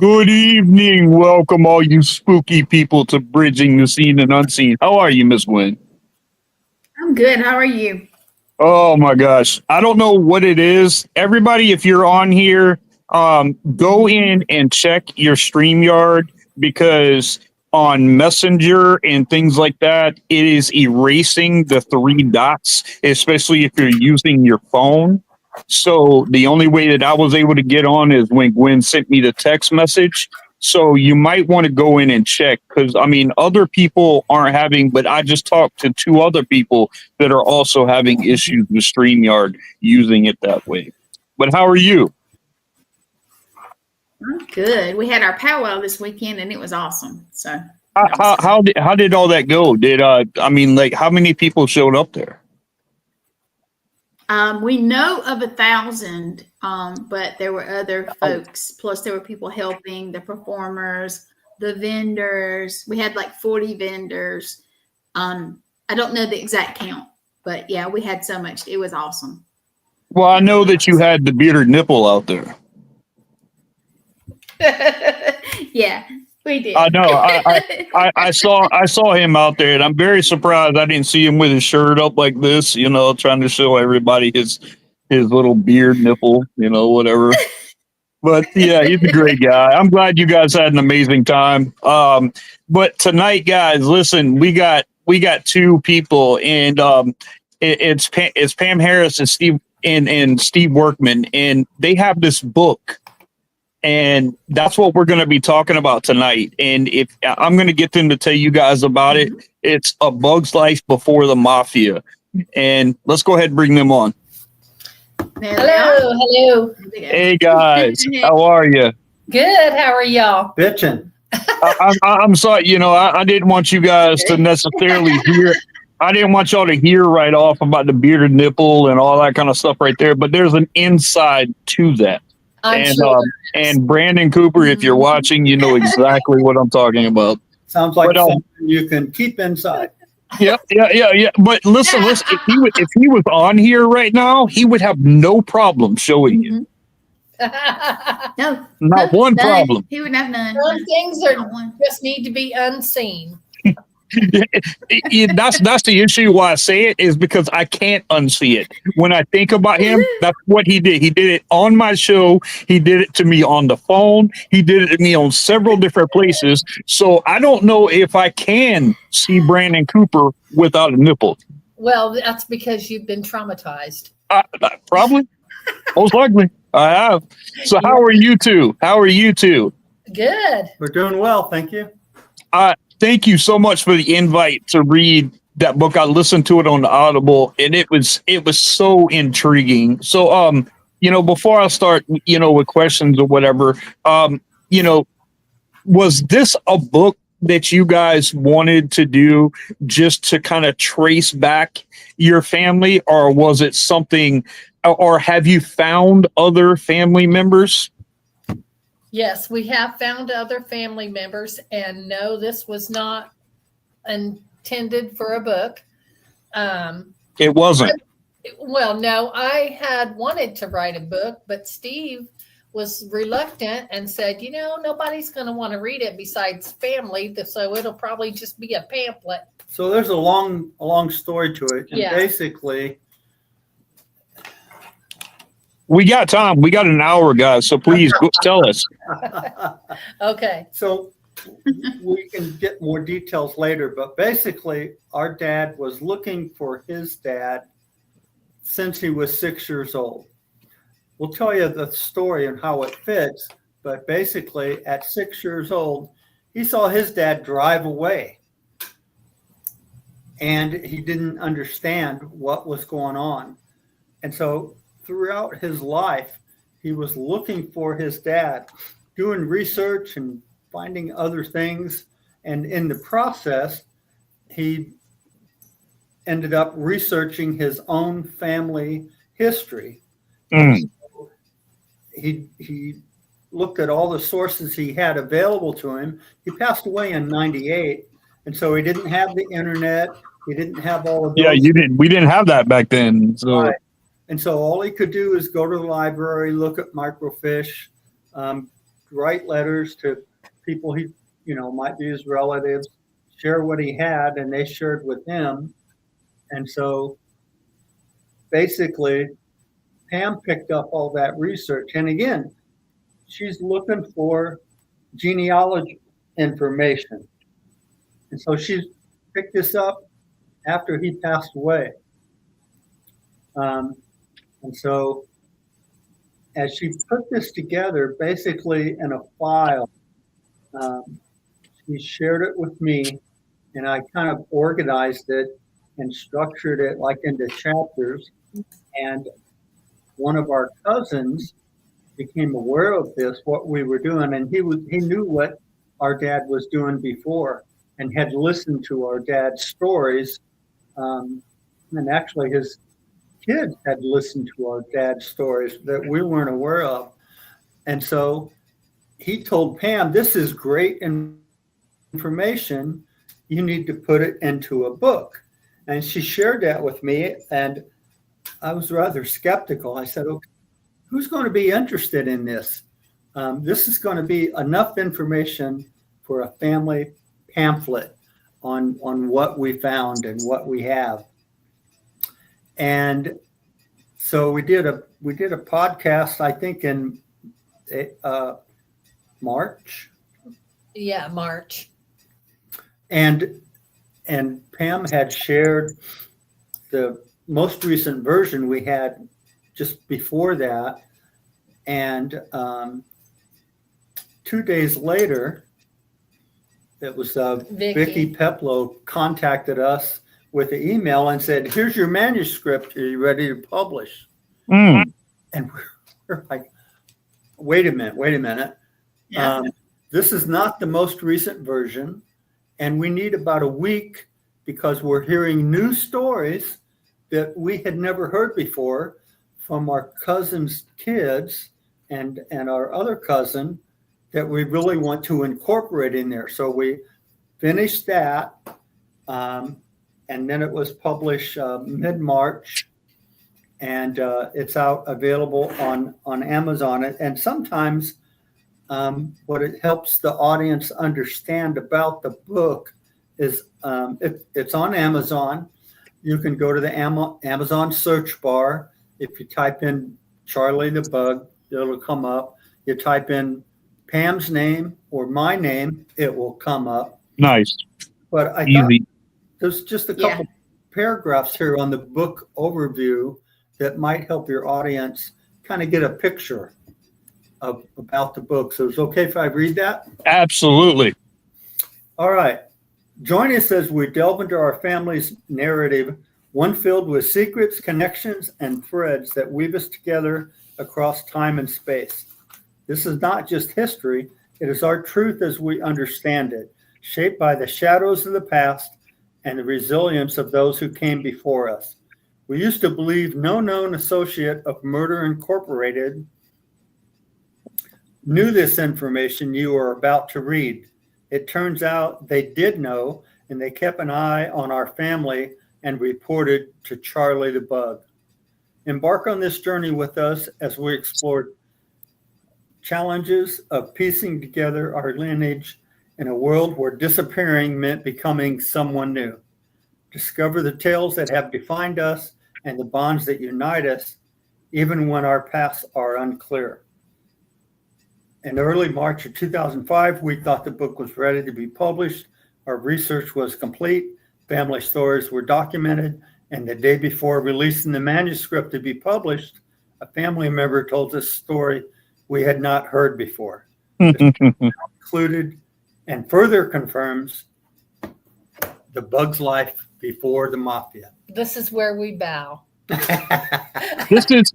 Good evening. Welcome, all you spooky people, to Bridging the Seen and Unseen. How are you, Miss Gwen? I'm good. How are you? Oh my gosh. I don't know what it is. Everybody, if you're on here, go in and check your StreamYard because on Messenger and things like that, it is erasing the three dots, especially if you're using your phone. So the only way that I was able to get on is when Gwen sent me the text message. So you might want to go in and check because I mean, other people aren't having, but I just talked to two other people that are also having issues with StreamYard using it that way. But how are you? I'm good. We had our powwow this weekend and it was awesome. So How did all that go? Did I mean, like, how many people showed up there? we know of 1,000, but there were other folks. Plus, there were people helping the performers, the vendors. We had like 40 vendors. I don't know the exact count, but yeah, we had so much. It was awesome. Well, I know that you had the bearded nipple out there. Yeah, we did. I know. I saw him out there, and I'm very surprised I didn't see him with his shirt up like this. You know, trying to show everybody his little beard nipple. You know, whatever. But yeah, he's a great guy. I'm glad you guys had an amazing time. But tonight, guys, listen, we got two people, and it's Pam Harris and Steve Workman, and they have this book. And that's what we're going to be talking about tonight. And if I'm going to get them to tell you guys about it, it's A Bug's Life Before the Mafia. And let's go ahead and bring them on. Hello. Hey guys, how are you? Good. How are y'all? Bitching. I'm sorry. You know, I didn't want you guys to necessarily hear. I didn't want y'all to hear right off about the bearded nipple and all that kind of stuff right there. But there's an inside to that. And Brandon Cooper, if you're watching, you know exactly what I'm talking about. Sounds like something you can keep inside. Yeah. But listen. If he was on here right now, he would have no problem showing you. No, not one none. problem. He would have none. Some things just need to be unseen. That's the issue why I say it is because I can't unsee it. When I think about him, that's what he did. He did it on my show. He did it to me on the phone. He did it to me on several different places. So I don't know if I can see Brandon Cooper without a nipple. Well, that's because you've been traumatized. Probably. Most likely. I have. So how are you two? Good. We're doing well. Thank you. Thank you so much for the invite to read that book. I listened to it on the Audible, and it was so intriguing. So, you know, before I start, you know, with questions or whatever, you know, was this a book that you guys wanted to do just to kind of trace back your family, or was it something, or have you found other family members? Yes, we have found other family members, and no, this was not intended for a book. It wasn't. Well, no, I had wanted to write a book, but Steve was reluctant and said, you know, nobody's going to want to read it besides family, so it'll probably just be a pamphlet. So there's a long story to it. And Yeah. Basically, We got time. We got an hour, guys. So please go, tell us. Okay. so we can get more details later, but basically our dad was looking for his dad since he was 6 years old. We'll tell you the story and how it fits, but basically at 6 years old, he saw his dad drive away and he didn't understand what was going on. And so throughout his life, he was looking for his dad, doing research and finding other things. And in the process, he ended up researching his own family history. He looked at all the sources he had available to him. He passed away in 98. And so he didn't have the internet. He didn't have all of those. Yeah, you didn't. We didn't have that back then. So. Right. And so all he could do is go to the library, look at microfiche, write letters to people he, might be his relatives, share what he had, and they shared with him. And so basically, Pam picked up all that research. And again, she's looking for genealogy information. And so she's picked this up after he passed away. And so as she put this together, basically in a file, she shared it with me, and I kind of organized it and structured it like into chapters. And one of our cousins became aware of this, what we were doing, and he knew what our dad was doing before and had listened to our dad's stories. And actually his kids had listened to our dad's stories that we weren't aware of. And so he told Pam, this is great information. You need to put it into a book. And she shared that with me, and I was rather skeptical. I said, okay, who's going to be interested in this? This is going to be enough information for a family pamphlet on what we found and what we have. And so we did a podcast, I think in March. Yeah, March. And Pam had shared the most recent version we had just before that. And 2 days later, it was Vicky Peplow contacted us with an email and said, here's your manuscript. Are you ready to publish? And we're like, wait a minute. Yeah. This is not the most recent version. And we need about a week because we're hearing new stories that we had never heard before from our cousin's kids and our other cousin that we really want to incorporate in there. So we finished that. And then it was published mid-March, and it's out available on Amazon. And sometimes what it helps the audience understand about the book is it's on Amazon. You can go to the Amazon search bar. If you type in Charlie the Bug, it'll come up. You type in Pam's name or my name, it will come up. Nice. But I thought there's just a couple paragraphs here on the book overview that might help your audience kind of get a picture about the book. So it's okay if I read that? Absolutely. All right. Join us as we delve into our family's narrative, one filled with secrets, connections, and threads that weave us together across time and space. This is not just history. It is our truth as we understand it, shaped by the shadows of the past and the resilience of those who came before us. We used to believe no known associate of Murder Incorporated knew this information you are about to read. It turns out they did know, and they kept an eye on our family and reported to Charlie the Bug. Embark on this journey with us as we explore challenges of piecing together our lineage in a world where disappearing meant becoming someone new. Discover the tales that have defined us and the bonds that unite us, even when our paths are unclear. In early March of 2005, we thought the book was ready to be published. Our research was complete. Family stories were documented. And the day before releasing the manuscript to be published, a family member told us a story we had not heard before. Included and further confirms the Bug's life before the Mafia. This is where we bow. This is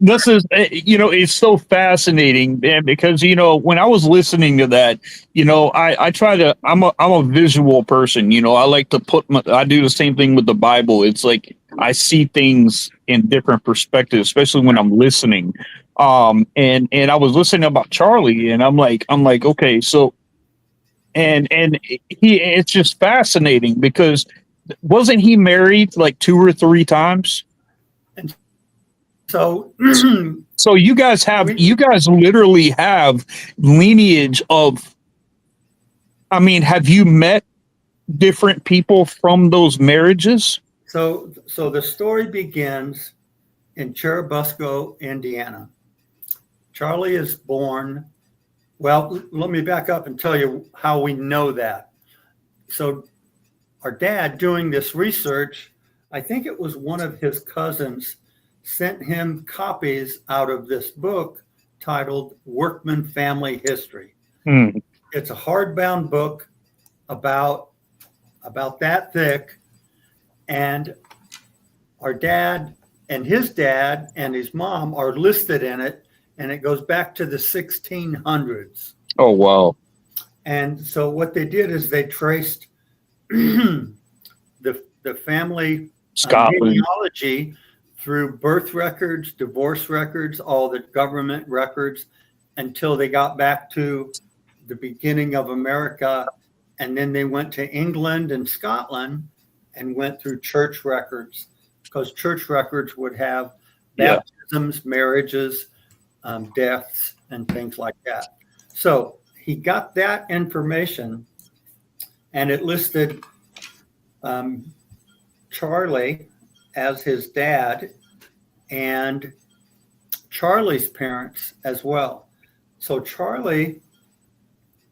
it's so fascinating, man, because when I was listening to that, I try to I'm a visual person. I like to I do the same thing with the Bible. It's like I see things in different perspectives, especially when I'm listening. And I was listening about Charlie, and I'm like okay, so and it's just fascinating because wasn't he married like 2 or 3 times? So So you guys literally have lineage of, I mean, have you met different people from those marriages? So the story begins in Churubusco, Indiana. Charlie is born. Well, let me back up and tell you how we know that. So our dad, doing this research, I think it was one of his cousins, sent him copies out of this book titled Workman Family History. It's a hardbound book about that thick, and our dad and his mom are listed in it, and it goes back to the 1600s. Oh, wow. And so what they did is they traced the family Scotland. genealogy through birth records, divorce records, all the government records, until they got back to the beginning of America. And then they went to England and Scotland and went through church records, because church records would have baptisms, marriages, deaths, and things like that. So he got that information, and it listed Charlie as his dad and Charlie's parents as well. So Charlie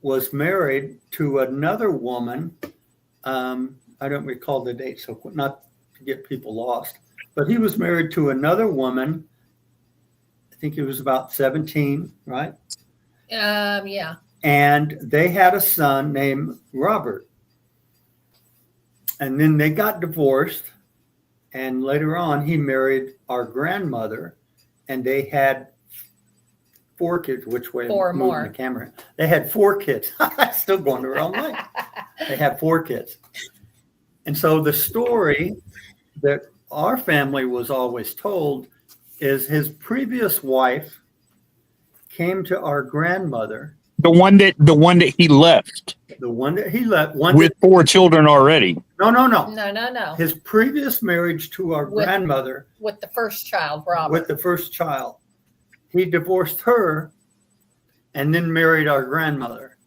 was married to another woman. I don't recall the date, so not to get people lost, but he was married to another woman. I think he was about 17, right? Yeah. And they had a son named Robert. And then they got divorced. And later on, he married our grandmother, and they had 4 kids. Which way? 4 more. The camera. They had 4 kids. Still going the wrong way. They had 4 kids. And so the story that our family was always told is his previous wife came to our grandmother. The one that he left. The one that he left. With 4 children already. No. His previous marriage to our grandmother. With the first child, Robert. With the first child. He divorced her and then married our grandmother.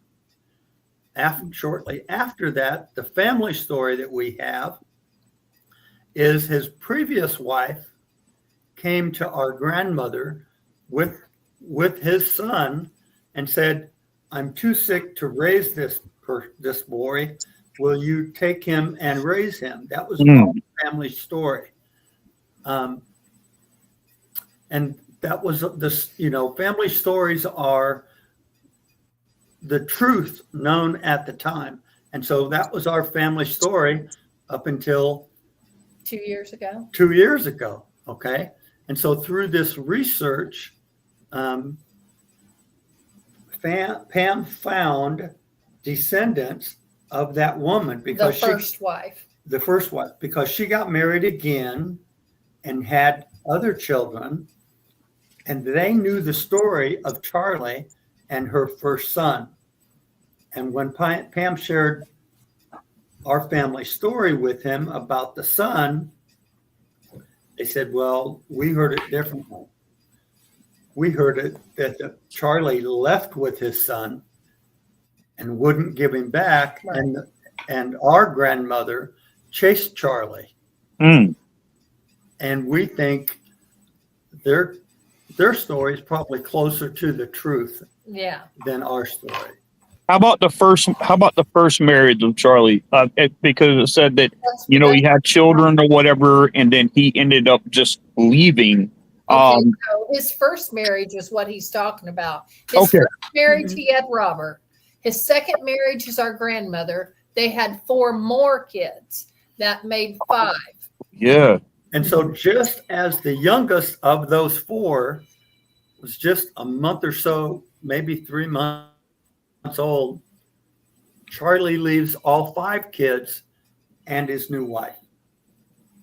Shortly after that, the family story that we have is his previous wife came to our grandmother with his son and said, "I'm too sick to raise this boy. Will you take him and raise him?" That was our family story. And that was this, family stories are the truth known at the time. And so that was our family story up until 2 years ago. 2 years ago. Okay. And so through this research, Pam found descendants of that woman because the first wife, because she got married again and had other children, and they knew the story of Charlie and her first son. And when Pam shared our family story with him about the son, they said, "Well, we heard it differently. We heard it that Charlie left with his son and wouldn't give him back, right. and our grandmother chased Charlie." And we think their story is probably closer to the truth than our story. How about the first marriage of Charlie? Because it said that he had children or whatever, and then he ended up just leaving. So his first marriage is what he's talking about. His first marriage, he had Robert. His second marriage is our grandmother. They had 4 more kids. That made 5. Yeah. And so just as the youngest of those 4 was just a month or so, maybe 3 months old, Charlie leaves all 5 kids and his new wife.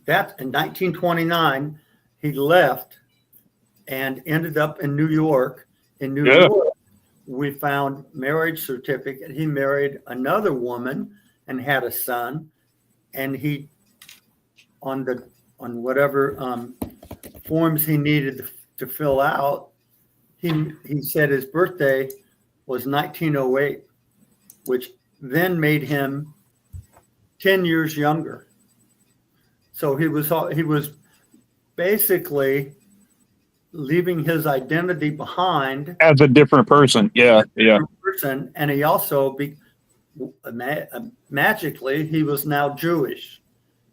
That in 1929, he left and ended up in New York. In New York, we found marriage certificate. He married another woman and had a son. And he, on whatever forms he needed to fill out, he said his birthday was 1908, which then made him 10 years younger. So he was basically leaving his identity behind As a different person. Yeah. Yeah. person, and he also magically he was now Jewish,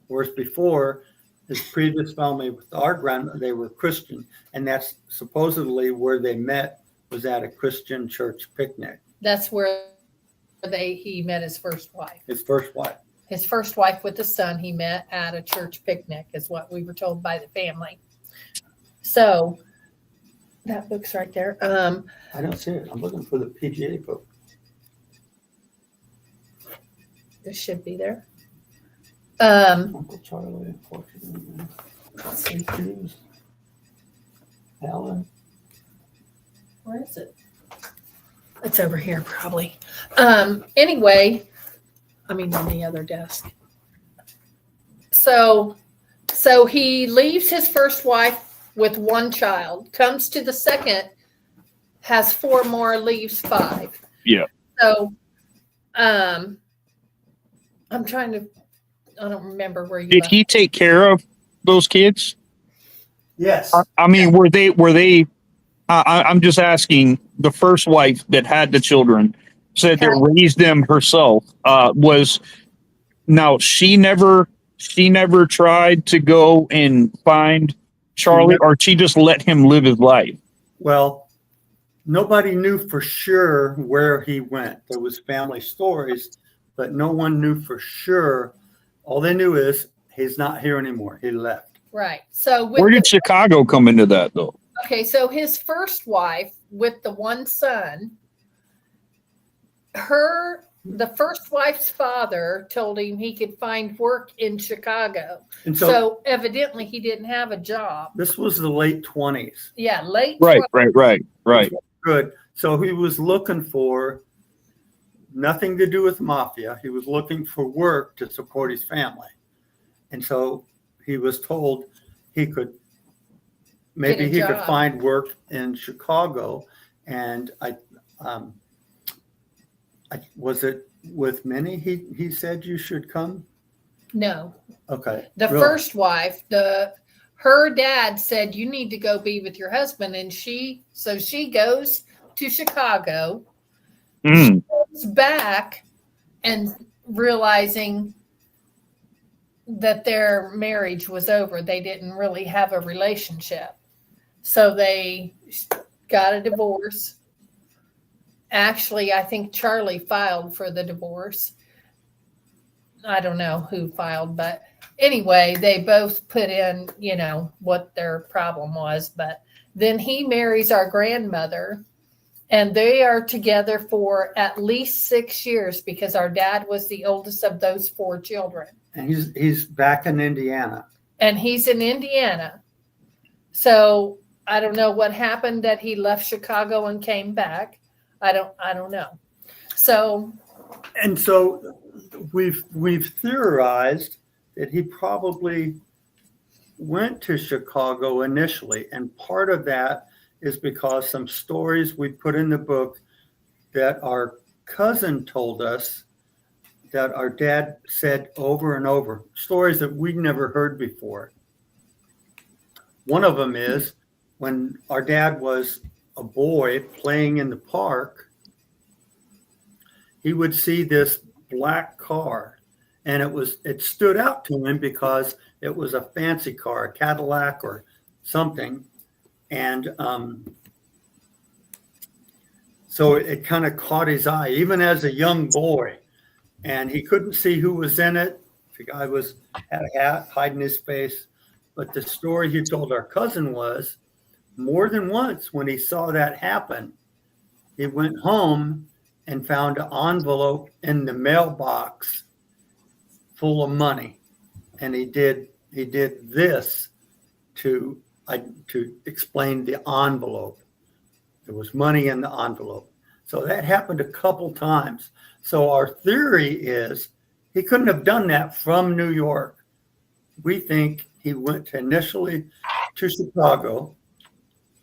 whereas before his previous family with our grandmother, they were Christian, and that's supposedly where they met, was at a Christian church picnic. That's where he met his first wife. His first wife. His first wife with the son he met at a church picnic is what we were told by the family. So that book's right there. I don't see it. I'm looking for the PGA book. This should be there. Uncle Charlie, unfortunately. Alan. Where is it? It's over here, probably. Anyway, I mean, on the other desk. So he leaves his first wife with one child, comes to the second, has 4 more, leaves 5. Yeah. So, I'm trying to, I don't remember where you Did left. he take care of those kids? Yes. I mean, were they, I'm just asking, the first wife that had the children said that raised them herself, she never tried to go and find Charlie, or she just let him live his life? Well, nobody knew for sure where he went. There was family stories, but no one knew for sure. All they knew is he's not here anymore. He left. Right. So Where did Chicago come into that, though? Okay, so his first wife with the one son, the first wife's father told him he could find work in Chicago. And So evidently he didn't have a job. this was the late 20s. Yeah, late. Right. 20s. Good. So he was looking for nothing to do with mafia. He was looking for work to support his family. And so he was told he could find work in Chicago. And was it with Minnie he said you should come? No. Okay. The Really? first wife, her dad said, you need to go be with your husband. And she goes to Chicago. Mm. She goes back and realizing that their marriage was over. They didn't really have a relationship. So they got a divorce. Actually, I think Charlie filed for the divorce. I don't know who filed, but anyway, they both put in, what their problem was. But then he marries our grandmother, and they are together for at least 6 years because our dad was the oldest of those 4 children. And he's back in Indiana. And he's in Indiana. So I don't know what happened that he left Chicago and came back. I don't know. So we've theorized that he probably went to Chicago initially, and part of that is because some stories we put in the book that our cousin told us that our dad said over and over, stories that we'd never heard before. One of them is when our dad was a boy playing in the park, he would see this black car, and it stood out to him because it was a fancy car, a Cadillac or something. And so it kind of caught his eye, even as a young boy. And he couldn't see who was in it. The guy had a hat hiding his face. But the story he told our cousin was, more than once when he saw that happen, he went home and found an envelope in the mailbox full of money. And he did this to explain the envelope. There was money in the envelope. So that happened a couple times. So our theory is he couldn't have done that from New York. We think he went to initially to Chicago,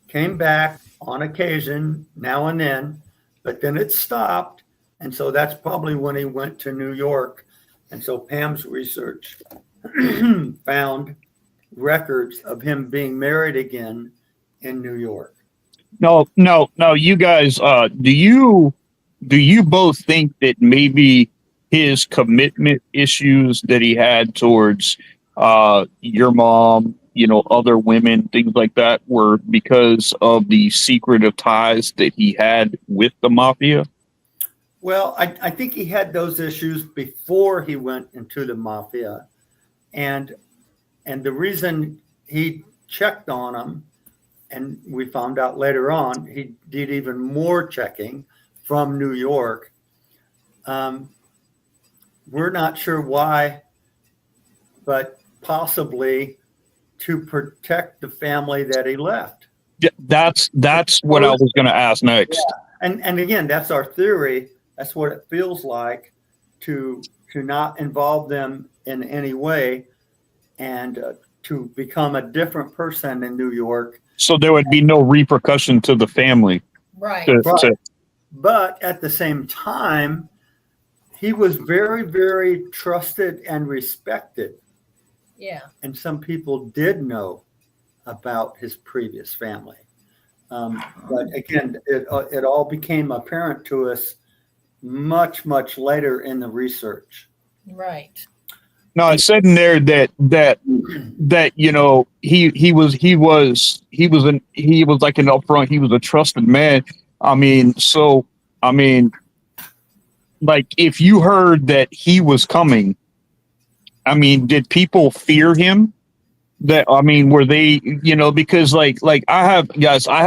came back on occasion now and then, but then it stopped. And so that's probably when he went to New York. And so Pam's research found records of him being married again in New York. No, you guys, do you both think that maybe his commitment issues that he had towards your mom, other women, things like that, were because of the secretive ties that he had with the mafia? Well, I think he had those issues before he went into the mafia. And the reason he checked on them, and we found out later on, he did even more checking from New York. We're not sure why, but possibly to protect the family that he left. Yeah, that's what I was going to ask next. Yeah. And again, that's our theory. That's what it feels like to not involve them in any way, and to become a different person in New York. So there would be no repercussion to the family. Right. But at the same time, he was very, very trusted and respected. Yeah. And some people did know about his previous family. But again, it all became apparent to us much, much later in the research. Right. No, it said in there that he was like an upfront. He was a trusted man. Like if you heard that he was coming, did people fear him? Were they, because like I have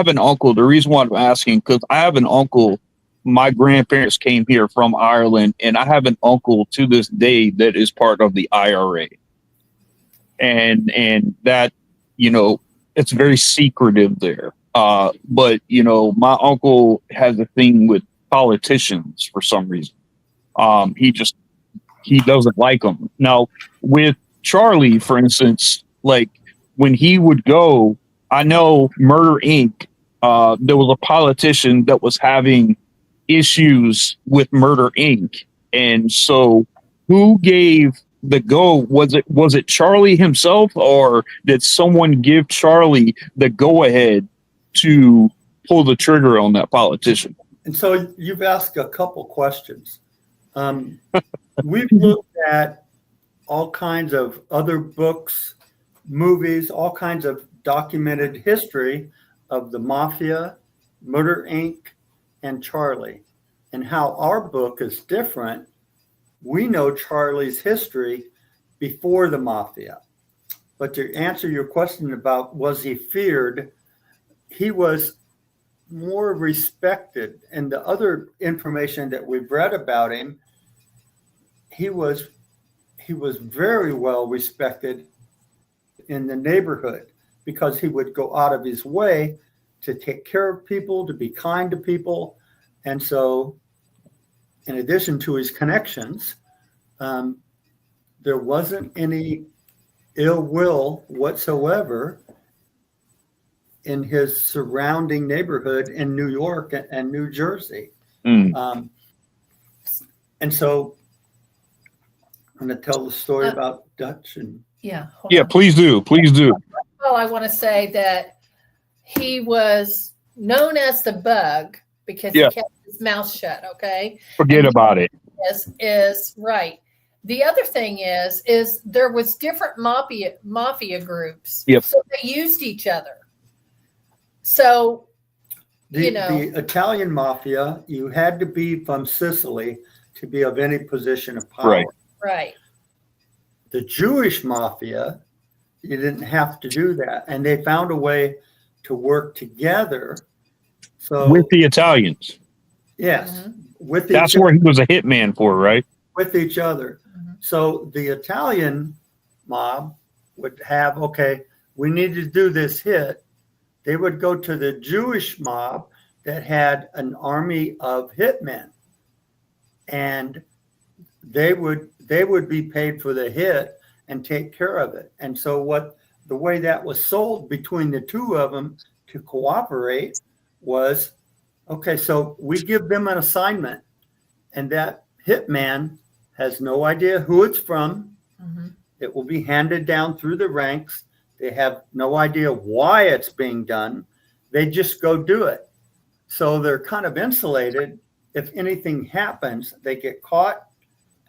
an uncle. The reason why I'm asking, because I have an uncle. My grandparents came here from Ireland, and I have an uncle to this day that is part of the IRA. And that, it's very secretive there. But, my uncle has a thing with politicians for some reason. He doesn't like them. Now, with Charlie, for instance, like when he would go, I know Murder Inc., there was a politician that was having issues with Murder Inc. And so who gave the go? Was it Charlie himself, or did someone give Charlie the go ahead to pull the trigger on that politician? And so you've asked a couple questions. We've looked at all kinds of other books, movies, all kinds of documented history of the mafia, Murder Inc., and Charlie, and how our book is different. We know Charlie's history before the mafia. But to answer your question about was he feared, he was more respected. And the other information that we've read about him, he was very well respected in the neighborhood because he would go out of his way to take care of people, to be kind to people. And so, in addition to his connections, there wasn't any ill will whatsoever in his surrounding neighborhood in New York and New Jersey. And so I'm going to tell the story about Dutch. Please do. Well, I want to say that he was known as the Bug because he kept his mouth shut. Okay. Forget about it. Is right. The other thing is there was different mafia groups. Yep. So they used each other. So, the Italian mafia, you had to be from Sicily to be of any position of power. Right. The Jewish mafia, you didn't have to do that. And they found a way to work together. So with the Italians. Yes. Mm-hmm. That's where he was a hitman for, right? With each other. Mm-hmm. So the Italian mob would have, okay, we need to do this hit. They would go to the Jewish mob that had an army of hitmen, and they would be paid for the hit and take care of it. And so what the way that was sold between the two of them to cooperate was, okay, so we give them an assignment, and that hitman has no idea who it's from. Mm-hmm. It will be handed down through the ranks. They have no idea why it's being done. They just go do it. So they're kind of insulated. If anything happens, they get caught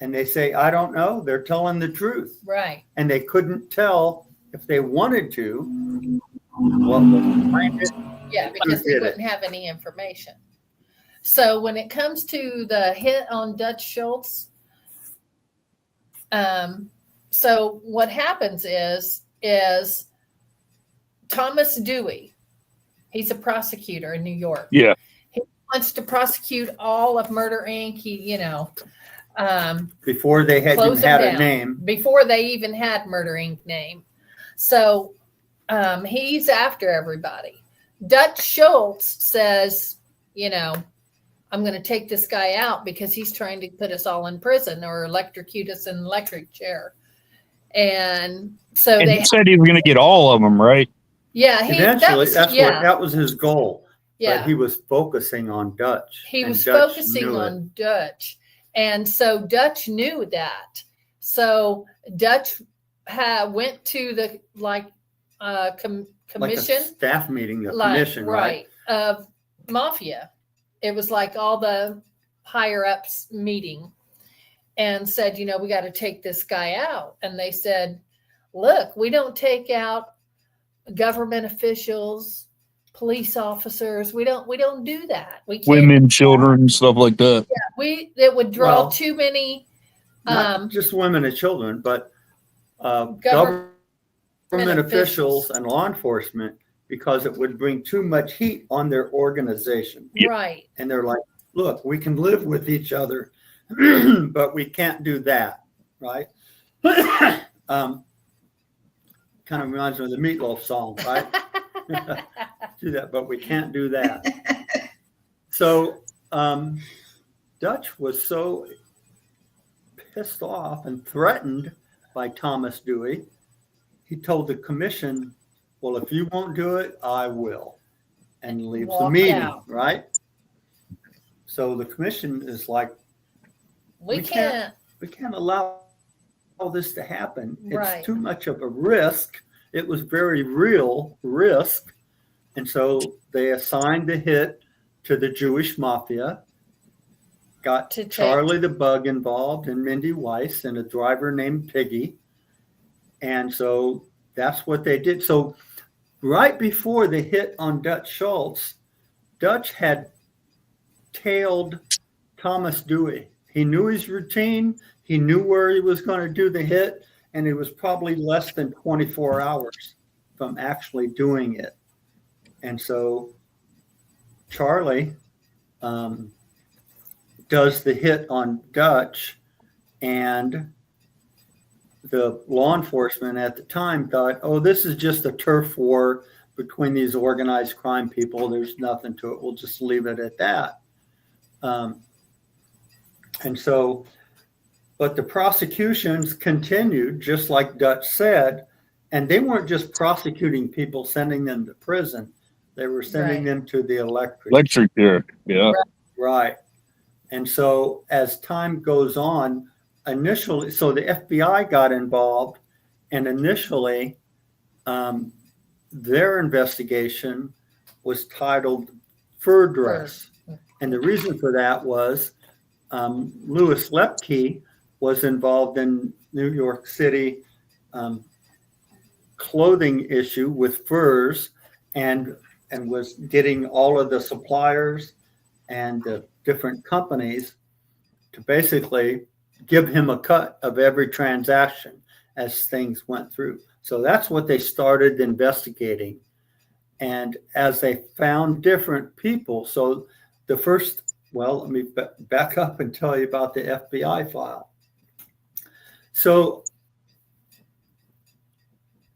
and they say, I don't know. They're telling the truth. Right. And they couldn't tell if they wanted to what was behind it. Yeah, because they wouldn't have any information. So when it comes to the hit on Dutch Schultz, so what happens is Thomas Dewey, he's a prosecutor in New York. Yeah. He wants to prosecute all of Murder Inc. Before they had even had a name. Before they even had Murder Inc. name. So he's after everybody. Dutch Schultz says, I'm going to take this guy out because he's trying to put us all in prison or electrocute us in an electric chair. And so he said he was going to get all of them, right? Yeah. Eventually, that was his goal. Yeah. But he was focusing on Dutch. He was focusing on Dutch. And so Dutch knew that. So Dutch went to the commission. Like a staff meeting, the commission, right? Of mafia. It was like all the higher ups meeting and said, we got to take this guy out. And they said, look, we don't take out government officials, police officers. We don't do that. We can't, women, children, stuff like that. Yeah, it would draw too many. Not just women and children, but government officials and law enforcement, because it would bring too much heat on their organization. Right. And they're like, look, we can live with each other, but we can't do that. Right. Kind of reminds me of the Meatloaf song, right? Do that, but we can't do that. So Dutch was so pissed off and threatened by Thomas Dewey. He told the commission, well, if you won't do it, I will, and leaves the meeting, right? So the commission is like, we can't allow all this to happen. It's too much of a risk. It was very real risk. And so they assigned the hit to the Jewish mafia, got Charlie the Bug involved and Mindy Weiss and a driver named Piggy. And so that's what they did. So right before the hit on Dutch Schultz, Dutch had tailed Thomas Dewey. He knew his routine. He knew where he was going to do the hit. And it was probably less than 24 hours from actually doing it. And so Charlie does the hit on Dutch, and the law enforcement at the time thought, oh, this is just a turf war between these organized crime people. There's nothing to it. We'll just leave it at that. And so, but the prosecutions continued, just like Dutch said, and they weren't just prosecuting people, sending them to prison. They were sending them to the electric chair. Yeah. Right. And so as time goes on, initially, so the FBI got involved, and initially their investigation was titled Fur Dress. And the reason for that was Louis Lepke was involved in New York City clothing issue with furs, and was getting all of the suppliers and the different companies to basically give him a cut of every transaction as things went through. So that's what they started investigating. And as they found different people, so the first, well, let me back up and tell you about the FBI file. So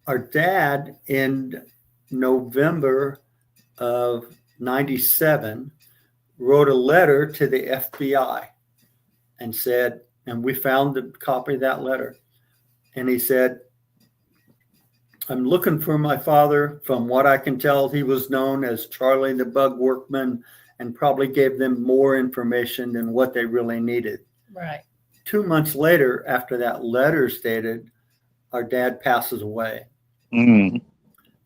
our dad in November of 97 wrote a letter to the FBI and said, and we found the copy of that letter. And he said, I'm looking for my father. From what I can tell, he was known as Charlie the Bug Workman and probably gave them more information than what they really needed. Right. 2 months later, after that letter stated, our dad passes away. Mm.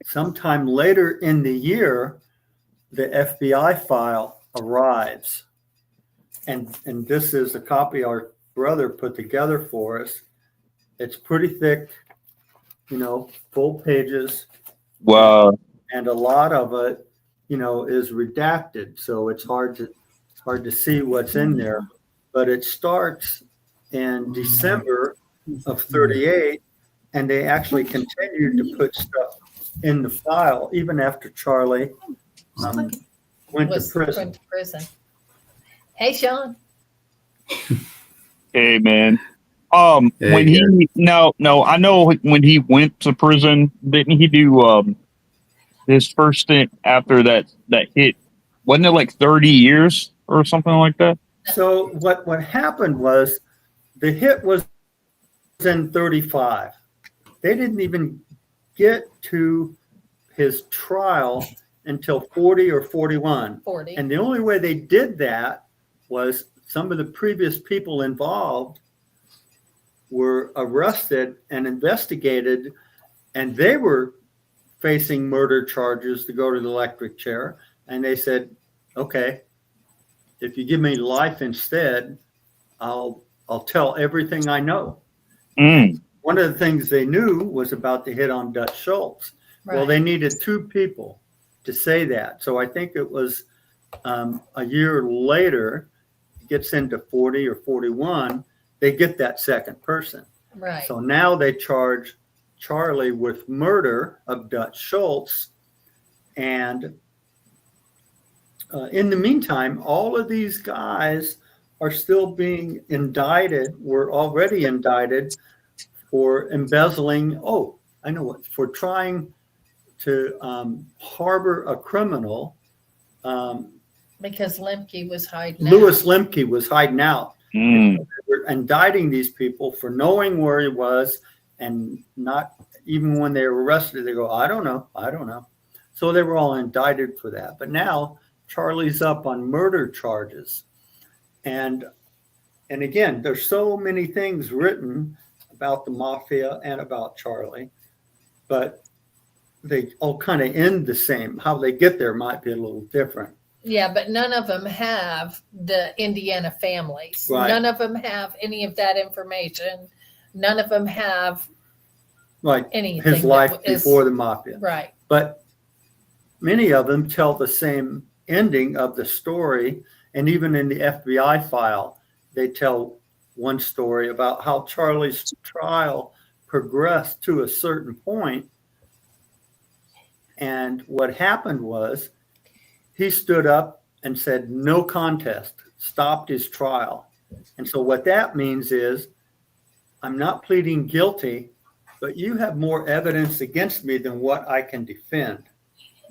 Sometime later in the year, the FBI file arrives. And this is a copy our brother put together for us. It's pretty thick, full pages. Wow. And a lot of it, is redacted. So it's hard to see what's in there. But it starts in December of 38, and they actually continued to put stuff in the file even after Charlie went to prison. Hey, Sean. Hey, man. Hey, When he no, I know when he went to prison, didn't he do his first stint after that hit? Wasn't it like 30 years or something like that? So what happened was the hit was in 35. They didn't even get to his trial until 40 or 41. 40. And the only way they did that was some of the previous people involved were arrested and investigated, and they were facing murder charges to go to the electric chair. And they said, okay, if you give me life instead, I'll tell everything I know. Mm. One of the things they knew was about the hit on Dutch Schultz. Right. Well, they needed two people to say that. So I think it was a year later, it gets into 40 or 41, they get that second person. Right. So now they charge Charlie with murder of Dutch Schultz. And in the meantime, all of these guys are still being indicted, were already indicted for embezzling. Oh, I know what, for trying to harbor a criminal. Because Lemke was hiding Louis out. Lemke was hiding out. Mm. They were indicting these people for knowing where he was, and not even when they were arrested, they go, I don't know. So they were all indicted for that. But now Charlie's up on murder charges. And again, there's so many things written about the mafia and about Charlie, but they all kind of end the same. How they get there might be a little different. Yeah, but none of them have the Indiana families. Right. None of them have any of that information. None of them have Like anything. his life that is- before the mafia. Right. But many of them tell the same ending of the story. And even in the FBI file, they tell one story about how Charlie's trial progressed to a certain point. And what happened was he stood up and said, no contest, stopped his trial. And so what that means is, I'm not pleading guilty, but you have more evidence against me than what I can defend.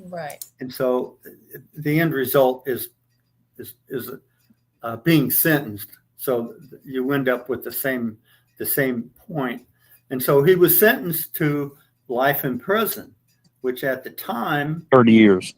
Right. And so the end result is being sentenced. So you end up with the same point. And so he was sentenced to life in prison, which at the time 30 years.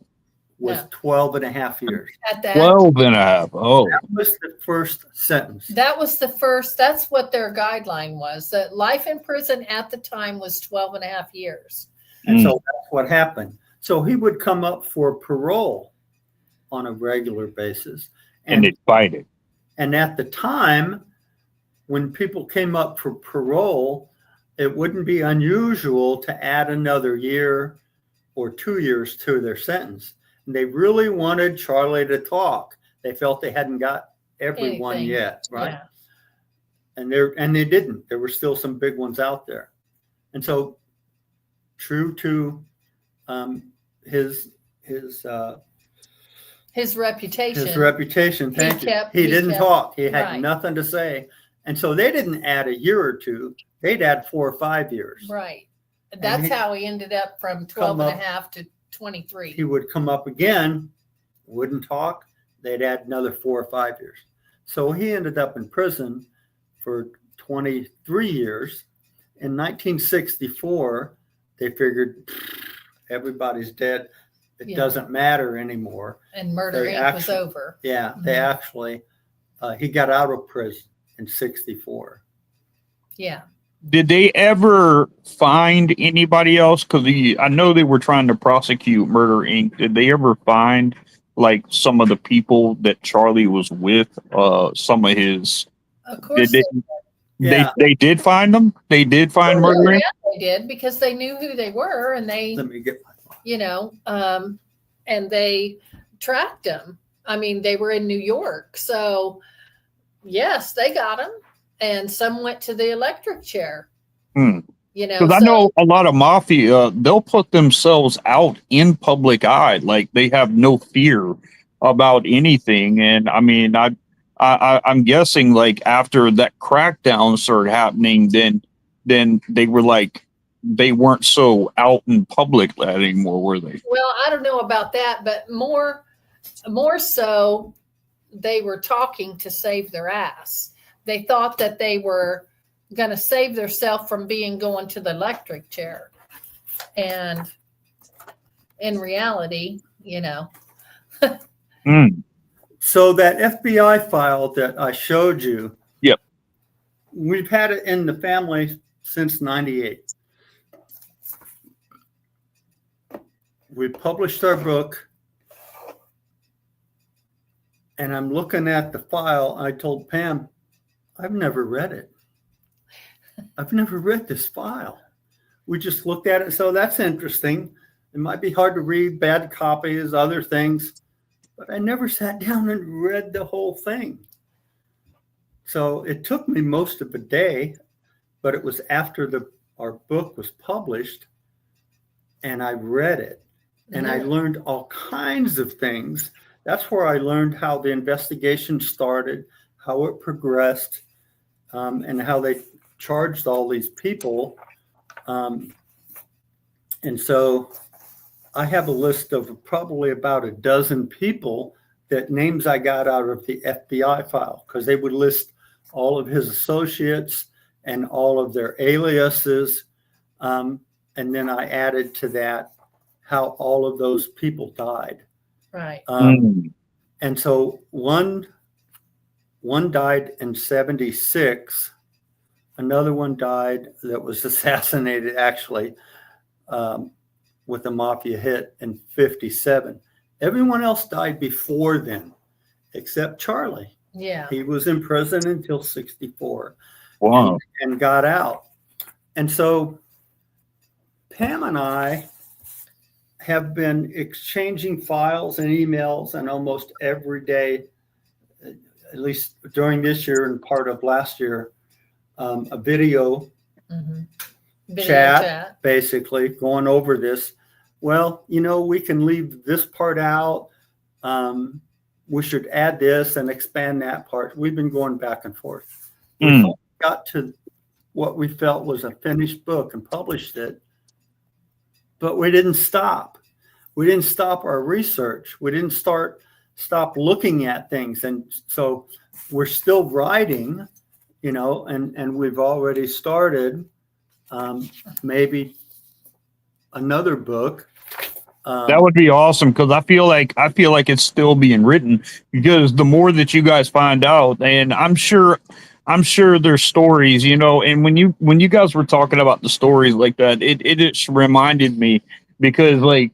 was Yeah. 12 and a half years. At that 12 and a half. Oh. That was the first sentence. That was the first, that's what their guideline was. That life in prison at the time was 12 and a half years. And Mm. so that's what happened. So he would come up for parole on a regular basis. And they fight it. And at the time, when people came up for parole, it wouldn't be unusual to add another year or 2 years to their sentence. And they really wanted Charlie to talk. They felt they hadn't got everyone Anything. yet, right? Yeah. And they didn't. There were still some big ones out there. And so, true to his reputation. Thank you. He didn't talk. He had right. nothing to say. And so they didn't add a year or two. They'd add 4 or 5 years. Right. That's how he ended up from 12 and a half to 23. He would come up again, wouldn't talk. They'd add another 4 or 5 years. So he ended up in prison for 23 years. In 1964, they figured everybody's dead. It Yeah. doesn't matter anymore. And Murder They Inc. was over. Yeah, they Mhm. actually, he got out of prison in 64. Yeah. Did they ever find anybody else? Because I know they were trying to prosecute Murder Inc. Did they ever find like some of the people that Charlie was with? Some of his Of course did Yeah. they did find them? They did find Well, Murder Inc. yeah, they did because they knew who they were, and they, Let me get my you know, and they tracked them. I mean, they were in New York, so yes, they got them, and some went to the electric chair. Hmm. You know, Because I know a lot of mafia, they'll put themselves out in public eye, like they have no fear about anything. And I mean, I'm guessing like after that crackdown started happening, then they were like they weren't so out in public anymore, were they? well, I don't know about that, but more so, they were talking to save their ass. They thought that they were going to save themselves from going to the electric chair, and in reality, you know. Mm. So that FBI file that I showed you. Yep. We've had it in the family since 98. We published our book, and I'm looking at the file. I told Pam, I've never read it. I've never read this file. We just looked at it. So that's interesting. It might be hard to read, bad copies, other things, but I never sat down and read the whole thing. So it took me most of the day, but it was after our book was published, and I read it, and I learned all kinds of things. That's where I learned how the investigation started, how it progressed, and how they charged all these people. And so I have a list of probably about a dozen people that names I got out of the FBI file, because they would list all of his associates and all of their aliases. And then I added to that how all of those people died. Right. And so one died in 76. Another one died that was assassinated, actually, with a mafia hit in 57. Everyone else died before then, except Charlie. Yeah. He was in prison until 64. Wow. And got out. And so Pam and I have been exchanging files and emails, and almost every day, at least during this year and part of last year, a video, chat, basically going over this. Well, we can leave this part out. We should add this and expand that part. We've been going back and forth. We got to what we felt was a finished book and published it, but we didn't stop. We didn't stop our research. We didn't stop looking at things. And so we're still writing, and we've already started maybe another book. That would be awesome, because I feel like it's still being written, because the more that you guys find out, and I'm sure there's stories, and when you guys were talking about the stories like that, it just reminded me, because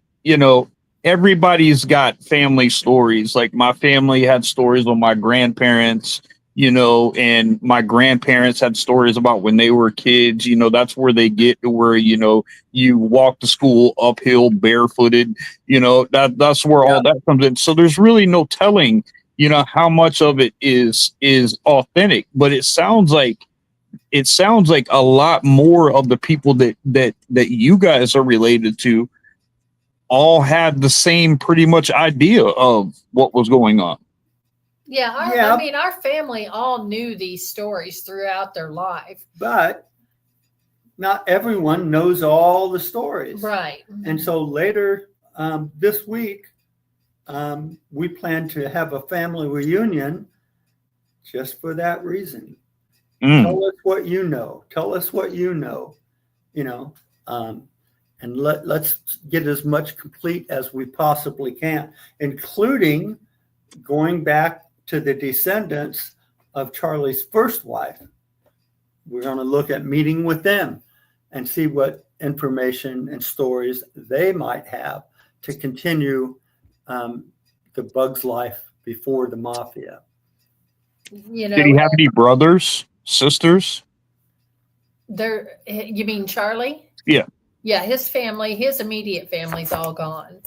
everybody's got family stories. Like my family had stories with my grandparents, and my grandparents had stories about when they were kids. That's where they get to where, you walk to school uphill barefooted, that's where all that comes in. So there's really no telling, how much of it is authentic, but it sounds like a lot more of the people that you guys are related to all had the same pretty much idea of what was going on. Yeah, I mean, our family all knew these stories throughout their life. But not everyone knows all the stories. Right. And so later this week, we plan to have a family reunion just for that reason. Tell us what you know. Tell us what you know. and let's get as much complete as we possibly can, including going back to the descendants of Charlie's first wife. We're going to look at meeting with them and see what information and stories they might have to continue the Bug's life before the mafia. You know, Did he have any brothers, sisters? You mean Charlie? Yeah. Yeah, his family, his immediate family's all gone.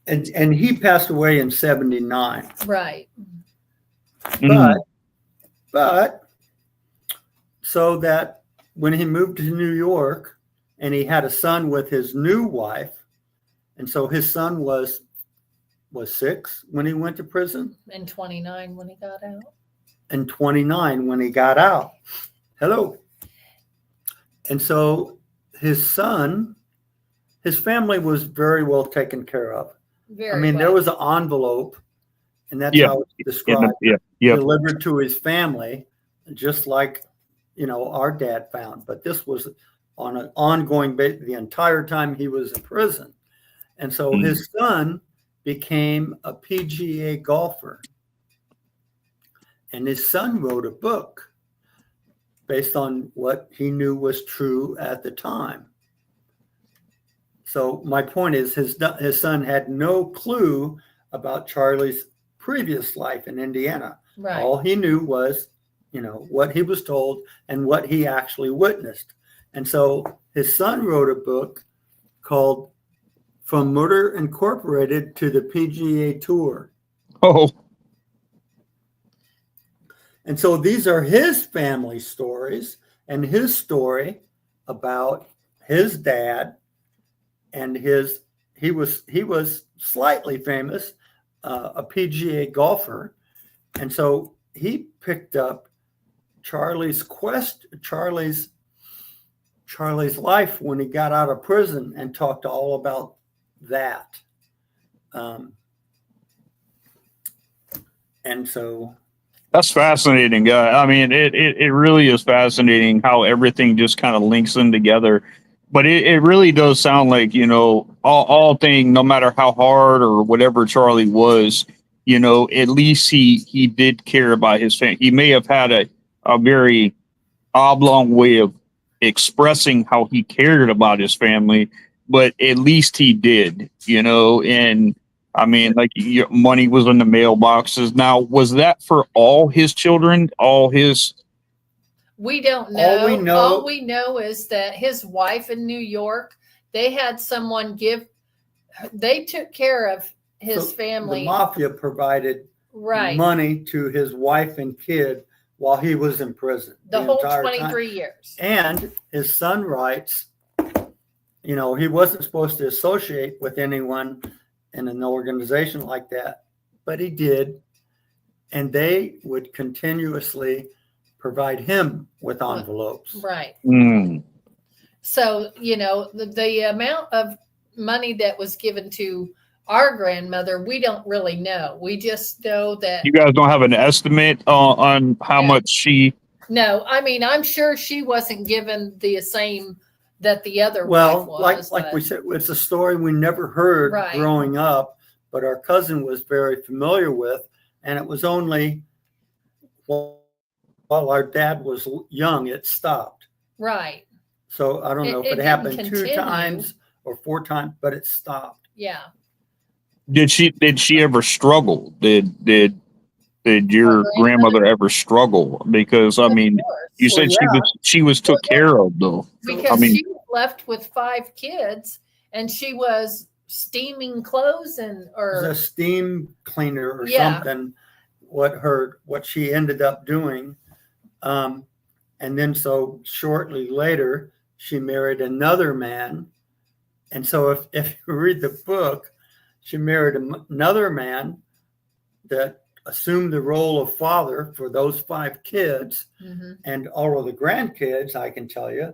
And he passed away in 79. Right. But so that when he moved to New York and he had a son with his new wife, and so his son was 6 when he went to prison, And 29 when he got out. and 29 when he got out. Hello. And so his son, his family was very well taken care of. Very There well. was an envelope, and that's Yeah. how it's described, Yeah. delivered to his family, just like, our dad found. But this was on an ongoing basis the entire time he was in prison. And so his son became a PGA golfer. And his son wrote a book based on what he knew was true at the time. So my point is his son had no clue about Charlie's previous life in Indiana. Right. All he knew was, what he was told and what he actually witnessed. And so his son wrote a book called From Murder Incorporated to the PGA Tour. Oh, And so these are his family stories and his story about his dad and he was slightly famous, a PGA golfer. And so he picked up Charlie's life when he got out of prison and talked all about that. And so that's fascinating, guy. I mean, it really is fascinating how everything just kind of links in together. But it really does sound like, all thing, no matter how hard or whatever Charlie was, at least he did care about his family. He may have had a very oblong way of expressing how he cared about his family, but at least he did, and I mean, like, money was in the mailboxes. Now, was that for all his children? We don't know. All All we know is that his wife in New York, they had someone they took care of his family. The mafia provided Right. money to his wife and kid while he was in prison. The whole entire 23 time. years. And his son writes, he wasn't supposed to associate with anyone in an organization like that, but he did. And they would continuously provide him with envelopes. Right. Mm. So, the amount of money that was given to our grandmother, we don't really know. We just know that. You guys don't have an estimate on how much she. No, I mean, I'm sure she wasn't given the same that the other wife was. Like we said, it's a story we never heard growing up, but our cousin was very familiar with, and it was only while our dad was young, it stopped. Right. So I don't know if it happened 2 times or 4 times, but it stopped. Yeah. Did she ever struggle? Did your grandmother ever struggle? Because I mean, you said she was took care of though. Because she was left with 5 kids, and she was steaming clothes It was a steam cleaner or something. What she ended up doing, and then so shortly later she married another man, and so if you read the book, she married another man that assumed the role of father for those 5 kids, and all of the grandkids. I can tell you,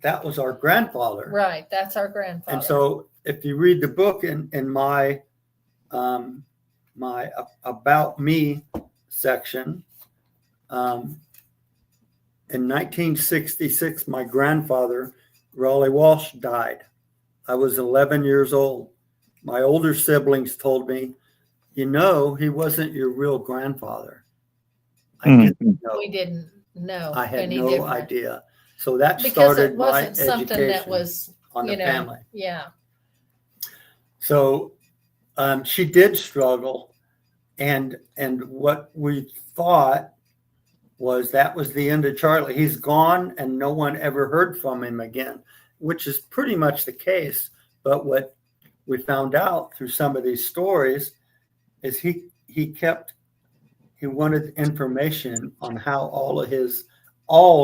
that was our grandfather. Right, that's our grandfather. And so, if you read the book in my my about me section, in 1966, my grandfather Raleigh Walsh died, I was 11 years old. My older siblings told me, he wasn't your real grandfather. I didn't know. We didn't know. I had any no different. idea. So that Because started it my wasn't something education that was, on the family. Yeah. So she did struggle, and what we thought was that was the end of Charlie. He's gone, and no one ever heard from him again, which is pretty much the case. But what we found out through some of these stories is he wanted information on how all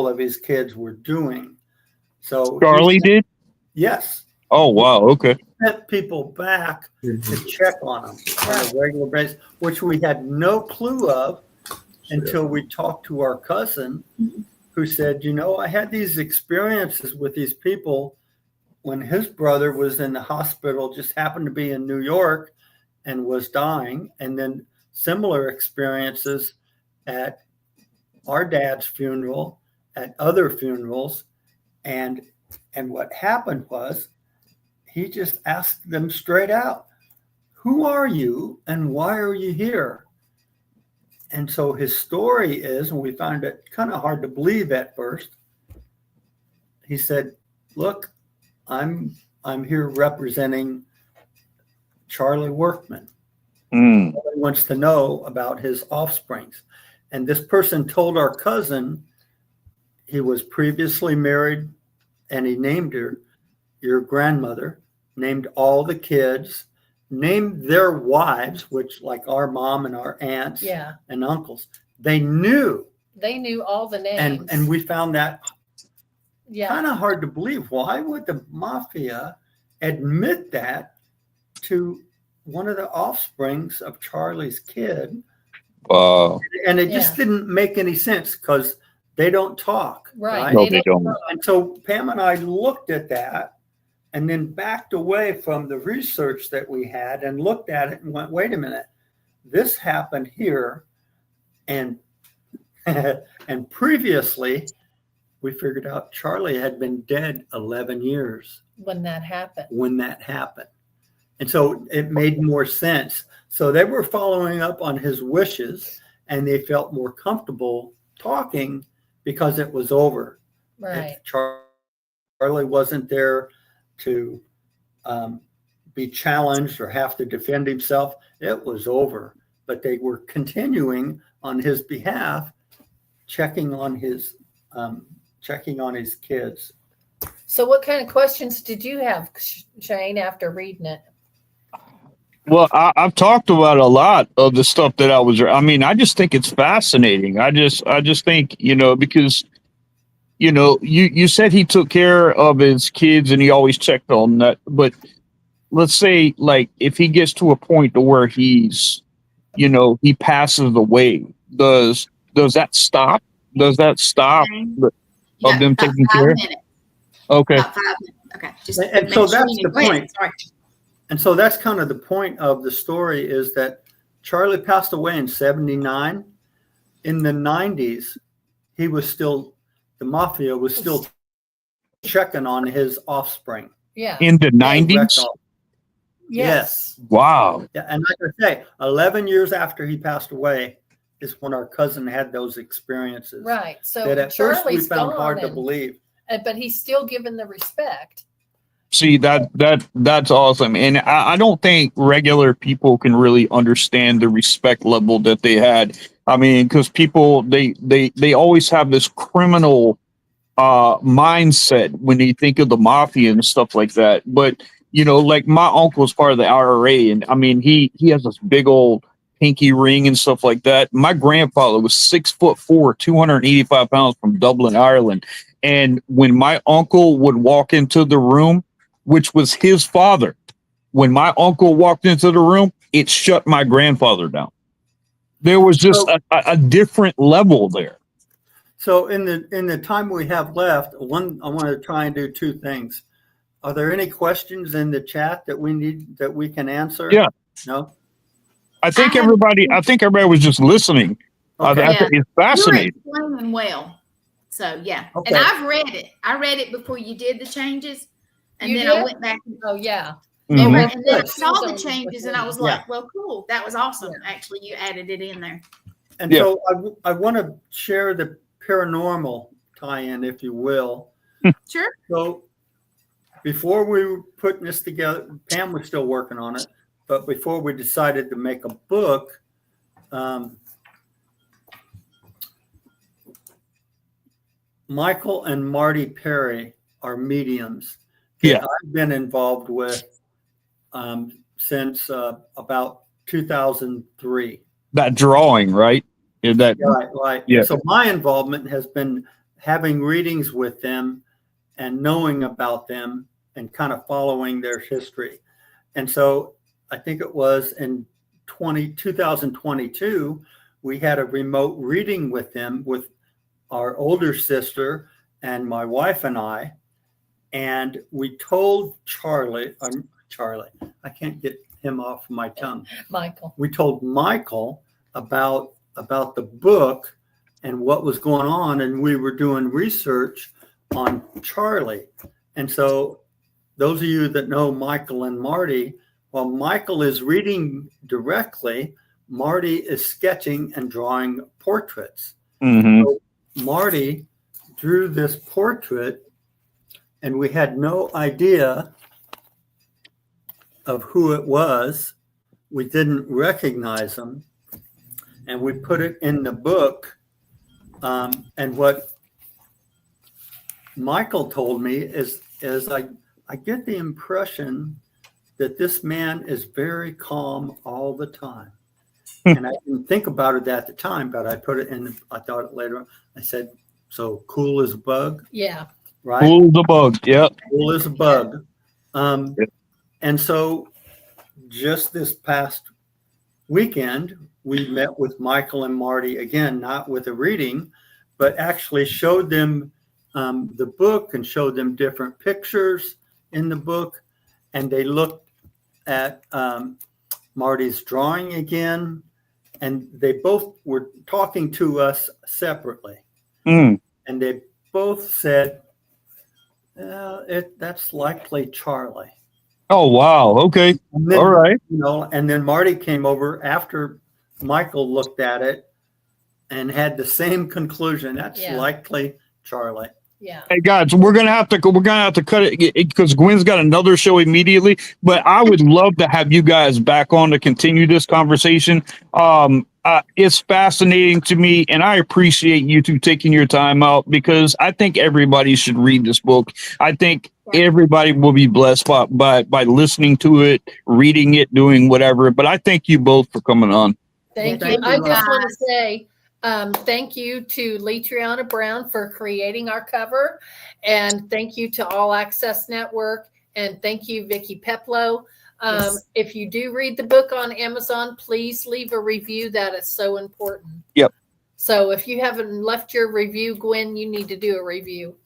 of his kids were doing. So Charlie did? Yes. Oh, wow. Okay. Sent people back to check on them on a regular basis, which we had no clue of until we talked to our cousin, who said, I had these experiences with these people when his brother was in the hospital, just happened to be in New York and was dying. And then similar experiences at our dad's funeral, at other funerals. And what happened was he just asked them straight out, who are you and why are you here? And so his story is, and we found it kind of hard to believe at first, he said, look, I'm here representing Charlie Workman. Nobody wants to know about his offsprings. And this person told our cousin he was previously married, and he named her, your grandmother, named all the kids, named their wives, which like our mom and our aunts and uncles, they knew all the names. And we found that kind of hard to believe. Why would the mafia admit that to one of the offsprings of Charlie's kid? And it just didn't make any sense because they don't talk. Right. No, they don't. And so Pam and I looked at that and then backed away from the research that we had and looked at it and went, wait a minute, this happened here. And and previously we figured out Charlie had been dead 11 years. When that happened. And so it made more sense. So they were following up on his wishes and they felt more comfortable talking because it was over. Right. If Charlie wasn't there to be challenged or have to defend himself, it was over. But they were continuing on his behalf, checking on his kids. So what kind of questions did you have, Shane, after reading it? Well, I've talked about a lot of the stuff that I just think it's fascinating. I just think, because, you said he took care of his kids and he always checked on that. But let's say, like, if he gets to a point to where he's, he passes away, does that stop? Does that stop of them taking care? Okay. About 5 minutes. Okay. Just And so that's the point. Sorry. And so that's kind of the point of the story is that Charlie passed away in 79. In the 90s, the mafia was still checking on his offspring. Yeah. In the 90s? Yes. Wow. Yeah, and like I say, 11 years after he passed away is when our cousin had those experiences. Right. So that at first we Charlie's found gone hard to believe. But he's still given the respect. See, that's awesome. And I don't think regular people can really understand the respect level that they had. I mean, because people, they always have this criminal mindset when they think of the mafia and stuff like that. But, like my uncle's part of the IRA, and I mean, he has this big old pinky ring and stuff like that. My grandfather was 6'4", 285 pounds from Dublin, Ireland. And when my uncle would walk into the room, which was his father, when my uncle walked into the room, it shut my grandfather down. There was just a different level there. So in the time we have left, I want to try and do two things. Are there any questions in the chat that we can answer? Yeah. No? I think everybody was just listening. Okay. It's fascinating. You were explaining well. So yeah. Okay. And I've read it. I read it before you did the changes. And You then I did? went back Oh yeah. Mhm. and then I Good. saw the changes and I was Yeah. like, well, cool. That was awesome. Actually, you added it in there. And Yeah. so I want to share the paranormal tie-in, if you will. Sure. So before we were putting this together, Pam was still working on it, but before we decided to make a book, Michael and Marty Perry are mediums that Yeah. I've been involved with since about 2003. That drawing, right? Is that Right. Yeah. So my involvement has been having readings with them and knowing about them and kind of following their history. And so I think it was in 2022, we had a remote reading with them with our older sister and my wife and I. And we told Charlie, I can't get him off my tongue. Michael. We told Michael about the book and what was going on, and we were doing research on Charlie. And so those of you that know Michael and Marty, while Michael is reading directly, Marty is sketching and drawing portraits. Mhm. So Marty drew this portrait, and we had no idea of who it was. We didn't recognize him, and we put it in the book. And what Michael told me is I get the impression that this man is very calm all the time. And I didn't think about it at the time, but I put it in. I thought it later on. I said, "So cool as a bug." Yeah. Right. Cool the bug. Yep. Cool as a bug. And so just this past weekend, we met with Michael and Marty again, not with a reading, but actually showed them the book and showed them different pictures in the book. And they looked at Marty's drawing again, and they both were talking to us separately. Mm. And they both said, that's likely Charlie. Oh wow. Okay. And then, All right. And then Marty came over after Michael looked at it and had the same conclusion. That's likely Charlie. Yeah. Hey guys, we're gonna have to cut it because Gwen's got another show immediately. But I would love to have you guys back on to continue this conversation. It's fascinating to me, and I appreciate you two taking your time out because I think everybody should read this book. I think everybody will be blessed by listening to it, reading it, doing whatever. But I thank you both for coming on. Thank you. I just want to say thank you to Letriana Brown for creating our cover, and thank you to All Access Network, and thank you, Vicki Peplow. If you do read the book on Amazon, please leave a review. That is so important. Yep. So if you haven't left your review, Gwen, you need to do a review.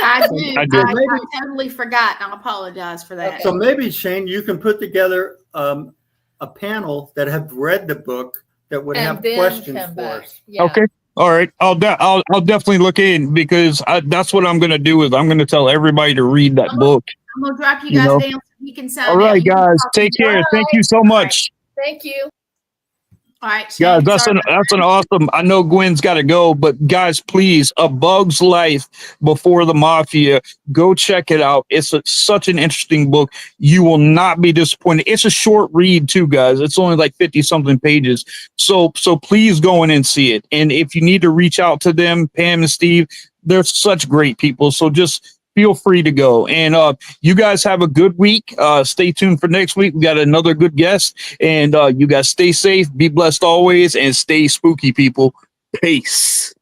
I do. I do. I totally forgot. I apologize for that. So maybe, Shane, you can put together a panel that have read the book that would have questions for us. Yeah. Okay. All right. I'll definitely look in because that's what I'm going to do is I'm going to tell everybody to read that book. I'm going to drop you guys down so you can sign All right, guys. Take care. Thank you so much. Thank you. All right. Guys, that's an awesome. I know Gwen's got to go, but guys, please, A Bug's Life Before the Mafia, go check it out. It's such an interesting book. You will not be disappointed. It's a short read too, guys. It's only like 50 something pages. So please go in and see it. And if you need to reach out to them, Pam and Steve, they're such great people. So just feel free to go. And you guys have a good week. Stay tuned for next week. We got another good guest. And you guys stay safe, be blessed always, and stay spooky, people. Peace.